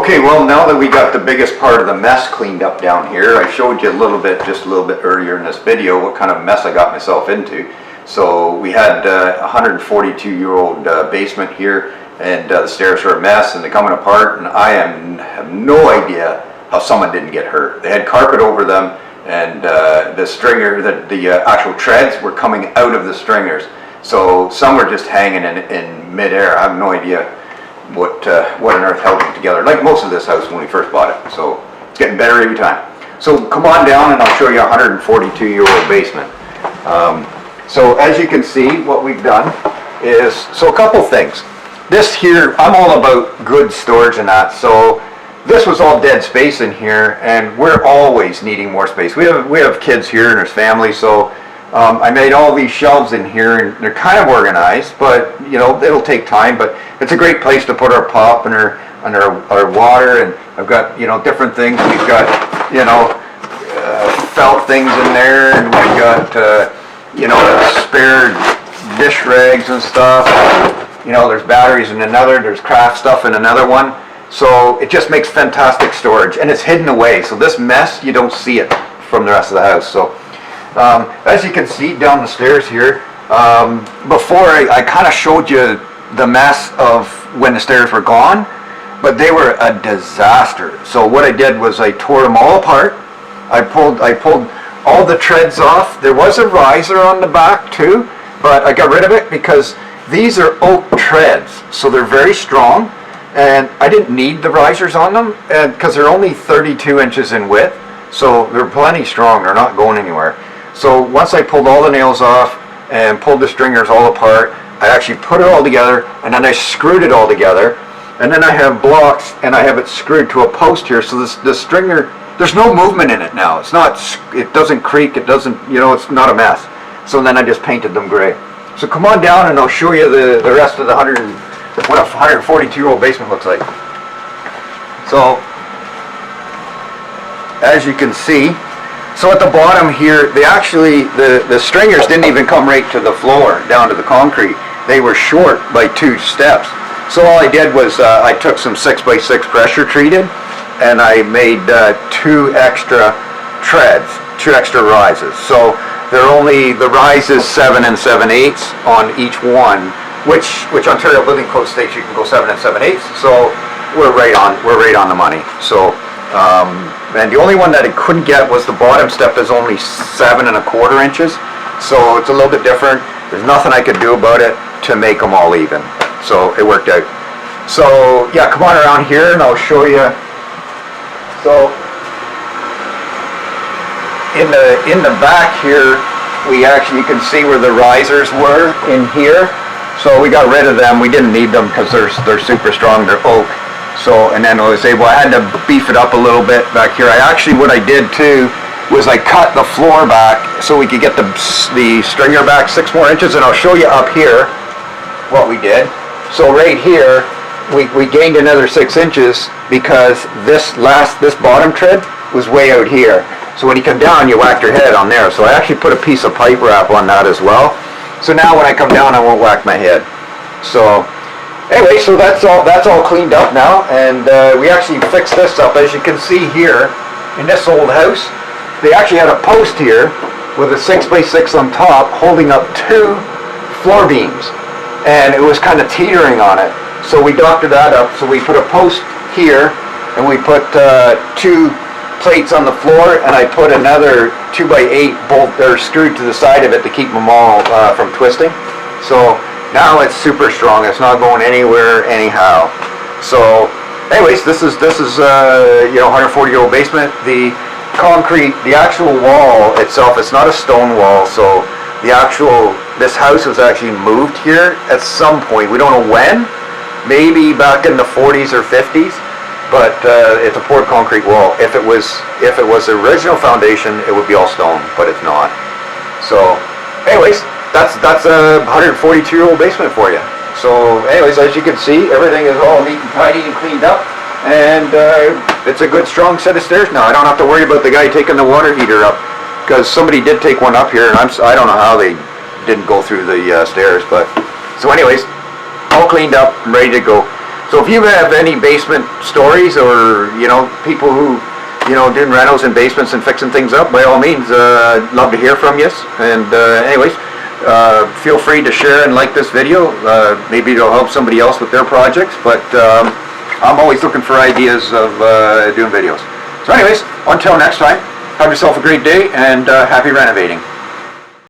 Okay, well, now that we got the biggest part of the mess cleaned up down here, I showed you just a little bit earlier in this video what kind of mess I got myself into. So we had a 142-year-old basement here, and the stairs were a mess and they're coming apart, and I have no idea how someone didn't get hurt. They had carpet over them, and the stringer, the actual treads were coming out of the stringers. So some were just hanging in midair. I have no idea what on earth held them together, like most of this house when we first bought it. So it's getting better every time. So come on down and I'll show you a 142-year-old basement. So as you can see, what we've done is, so a couple things. This here, I'm all about good storage and that, so this was all dead space in here, and we're always needing more space. We have kids here and there's family, so I made all these shelves in here, and they're kind of organized, but you know, it'll take time. But it's a great place to put our pop and our water, and I've got, you know, different things. We've got, you know, felt things in there, and we've got you know, spare dish rags and stuff. You know, there's batteries in another, there's craft stuff in another one. So it just makes fantastic storage, and it's hidden away. So this mess, you don't see it from the rest of the house. So as you can see down the stairs here, before I kind of showed you the mess of when the stairs were gone, but they were a disaster. So what I did was I tore them all apart. I pulled all the treads off. There was a riser on the back too, but I got rid of it because these are oak treads, so they're very strong, and I didn't need the risers on them, and because they're only 32 inches in width, so they're plenty strong. They're not going anywhere. So once I pulled all the nails off and pulled the stringers all apart, I actually put it all together, and then I screwed it all together, and then I have blocks, and I have it screwed to a post here, so the stringer, there's no movement in it now. It's not, it doesn't creak, it doesn't, you know, it's not a mess. So then I just painted them gray. So come on down and I'll show you the rest of the what a 142-year-old basement looks like. So as you can see, so at the bottom here, they actually, the stringers didn't even come right to the floor, down to the concrete. They were short by 2 steps. So all I did was I took some 6x6 pressure treated, and I made 2 extra treads, 2 extra rises. So they're only, the rise is 7 7/8 on each one, which Ontario Building Code states you can go 7 7/8. So we're right on the money. So and the only one that I couldn't get was the bottom step is only 7 1/4 inches. So it's a little bit different. There's nothing I could do about it to make them all even. So it worked out. So yeah, come on around here and I'll show you. So in the back here, you can see where the risers were in here. So we got rid of them. We didn't need them because they're super strong. They're oak. So, and then I was able, I had to beef it up a little bit back here. What I did too was I cut the floor back so we could get the stringer back 6 more inches, and I'll show you up here what we did. So right here, we gained another 6 inches because this bottom tread was way out here. So when you come down, you whack your head on there. So I actually put a piece of pipe wrap on that as well. So now when I come down, I won't whack my head. So anyway, so that's all cleaned up now, and we actually fixed this up. As you can see here, in this old house, they actually had a post here with a 6x6 on top holding up 2 floor beams, and it was kind of teetering on it. So we doctored that up. So we put a post here, and we put 2 plates on the floor, and I put another 2x8 bolt or screwed to the side of it to keep them all from twisting. So now it's super strong. It's not going anywhere anyhow. So anyways, this is you know, 140-year-old basement. The concrete, the actual wall itself, it's not a stone wall. So this house was actually moved here at some point. We don't know when. Maybe back in the 40s or 50s. But it's a poured concrete wall. If it was the original foundation, it would be all stone, but it's not. So anyways, that's a 142-year-old basement for you. So anyways, as you can see, everything is all neat and tidy and cleaned up, and it's a good strong set of stairs now. I don't have to worry about the guy taking the water heater up, because somebody did take one up here, and I don't know how they didn't go through the stairs. But so anyways, all cleaned up and ready to go. So if you have any basement stories, or people who doing renos in basements and fixing things up, by all means, love to hear from you. And anyways, feel free to share and like this video. Maybe it'll help somebody else with their projects, but I'm always looking for ideas of doing videos. So anyways, until next time, have yourself a great day, and happy renovating.